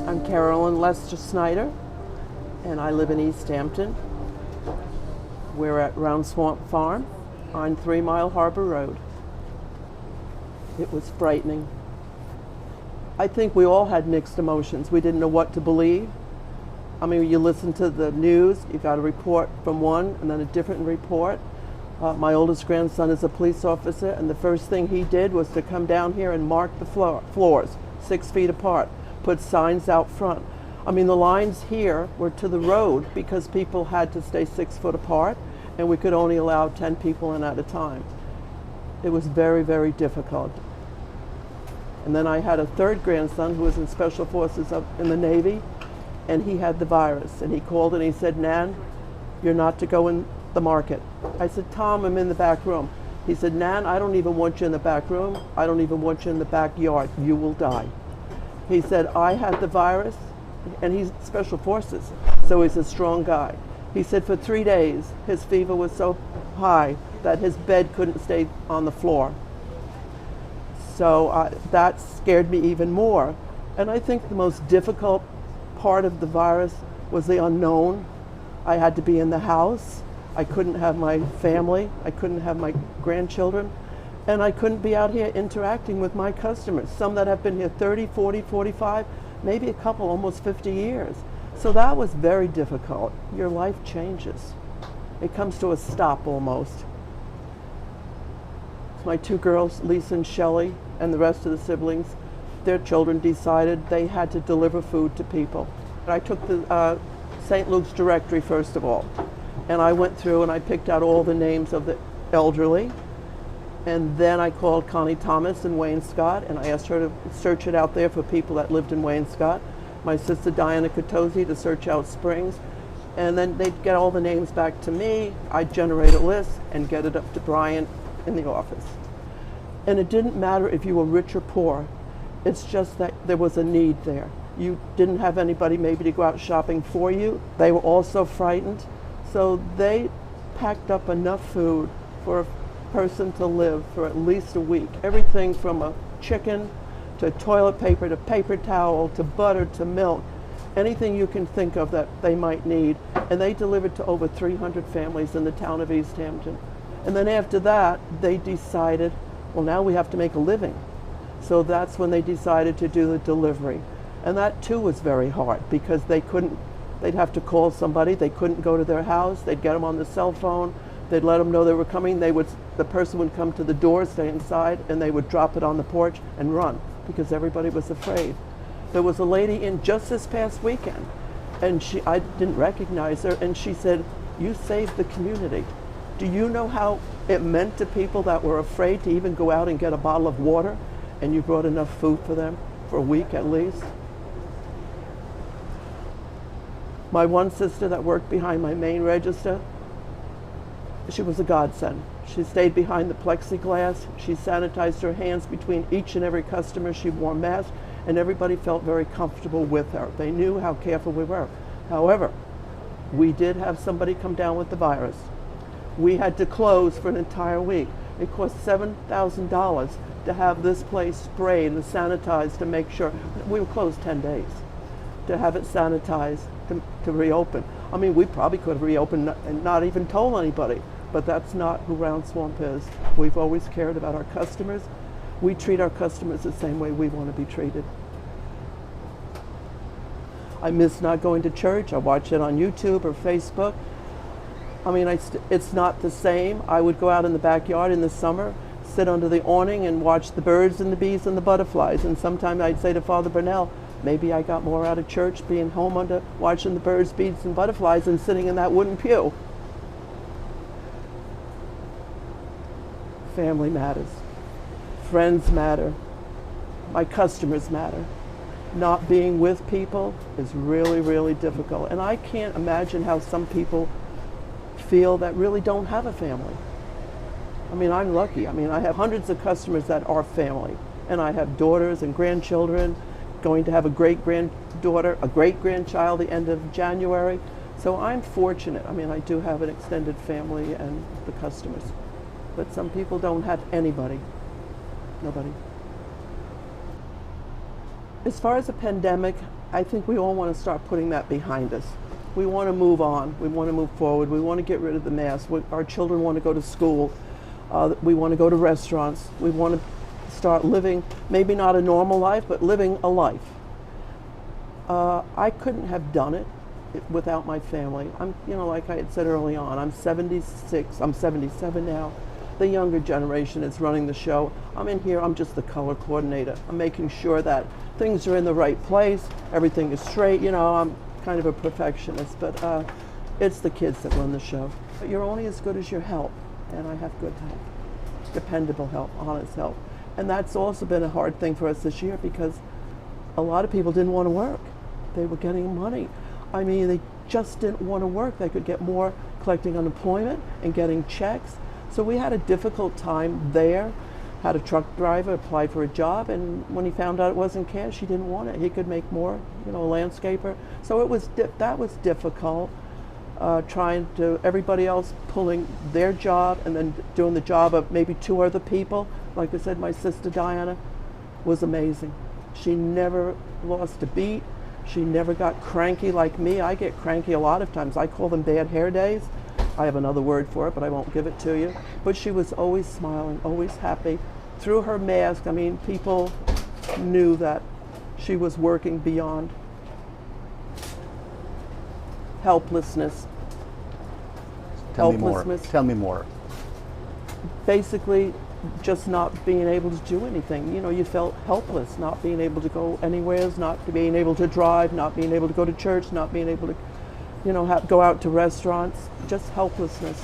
I'm Carolyn Snyder, and I live in East Hampton. We're at Round Swamp Farm on 3 Mile Harbor Road. It was frightening. I think we all had mixed emotions. We didn't know what to believe. I mean, you listen to the news, you got a report from one and then a different report. My oldest grandson is a police officer, and the first thing he did was to come down here and mark the floors 6 feet apart, put signs out front. I mean, the lines here were to the road because people had to stay 6 foot apart, and we could only allow 10 people in at a time. It was very, very difficult. And then I had a third grandson who was in Special Forces up in the Navy, and he had the virus. And he called and he said, "Nan, you're not to go in the market." I said, "Tom, I'm in the back room." He said, "Nan, I don't even want you in the back room. I don't even want you in the backyard. You will die." He said, "I had the virus," and he's Special Forces, so he's a strong guy. He said for 3 days, his fever was so high that his bed couldn't stay on the floor. So that scared me even more. And I think the most difficult part of the virus was the unknown. I had to be in the house. I couldn't have my family. I couldn't have my grandchildren. And I couldn't be out here interacting with my customers, some that have been here 30, 40, 45, maybe a couple, almost 50 years. So that was very difficult. Your life changes. It comes to a stop almost. My 2 girls, Lisa and Shelley, and the rest of the siblings, their children decided they had to deliver food to people. I took the St. Luke's directory first of all, and I went through and I picked out all the names of the elderly, and then I called Connie Thomas in Wayne-Scott, and I asked her to search it out there for people that lived in Wayne-Scott. My sister Diana Katosi to search out Springs, and then they'd get all the names back to me. I'd generate a list and get it up to Brian in the office. And it didn't matter if you were rich or poor. It's just that there was a need there. You didn't have anybody maybe to go out shopping for you. They were also frightened. So they packed up enough food for a person to live for at least a week. Everything from a chicken to toilet paper to paper towel to butter to milk. Anything you can think of that they might need. And they delivered to over 300 families in the town of East Hampton. And then after that, they decided, well, now we have to make a living. So that's when they decided to do the delivery. And that too was very hard because they'd have to call somebody, they couldn't go to their house, they'd get them on the cell phone, they'd let them know they were coming, the person would come to the door, stay inside, and they would drop it on the porch and run because everybody was afraid. There was a lady in just this past weekend, and I didn't recognize her, and she said, "You saved the community." Do you know how it meant to people that were afraid to even go out and get a bottle of water, and you brought enough food for them for a week at least? My one sister that worked behind my main register, she was a godsend. She stayed behind the plexiglass. She sanitized her hands between each and every customer. She wore masks, and everybody felt very comfortable with her. They knew how careful we were. However, we did have somebody come down with the virus. We had to close for an entire week. It cost $7,000 to have this place sprayed and sanitized to make sure. We were closed 10 days to have it sanitized to reopen. I mean, we probably could have reopened and not even told anybody, but that's not who Round Swamp is. We've always cared about our customers. We treat our customers the same way we want to be treated. I miss not going to church. I watch it on YouTube or Facebook. I mean, it's not the same. I would go out in the backyard in the summer, sit under the awning and watch the birds and the bees and the butterflies. And sometimes I'd say to Father Burnell, maybe I got more out of church being home watching the birds, bees, and butterflies than sitting in that wooden pew. Family matters. Friends matter. My customers matter. Not being with people is really, really difficult. And I can't imagine how some people feel that really don't have a family. I mean, I'm lucky. I mean, I have hundreds of customers that are family, and I have daughters and grandchildren, going to have a great-granddaughter, a great-grandchild the end of January. So I'm fortunate. I mean, I do have an extended family and the customers. But some people don't have anybody. Nobody. As far as the pandemic, I think we all want to start putting that behind us. We want to move on. We want to move forward. We want to get rid of the mask. Our children want to go to school. We want to go to restaurants. We want to start living, maybe not a normal life, but living a life. I couldn't have done it without my family. I'm, like I had said early on, I'm 76, I'm 77 now. The younger generation is running the show. I'm in here, I'm just the color coordinator. I'm making sure that things are in the right place, everything is straight. I'm kind of a perfectionist, but it's the kids that run the show. But you're only as good as your help, and I have good help, dependable help, honest help. And that's also been a hard thing for us this year because a lot of people didn't want to work. They were getting money. I mean, they just didn't want to work. They could get more collecting unemployment and getting checks. So we had a difficult time there. Had a truck driver apply for a job, and when he found out it wasn't cash, he didn't want it. He could make more, a landscaper. So it was that was difficult. Trying to everybody else pulling their job and then doing the job of maybe two other people. Like I said, my sister Diana was amazing. She never lost a beat. She never got cranky like me. I get cranky a lot of times. I call them bad hair days. I have another word for it, but I won't give it to you. But she was always smiling, always happy. Through her mask, I mean, people knew that she was working beyond helplessness. Tell me more. Basically, just not being able to do anything. You felt helpless, not being able to go anywhere, not being able to drive, not being able to go to church, not being able to, go out to restaurants, just helplessness.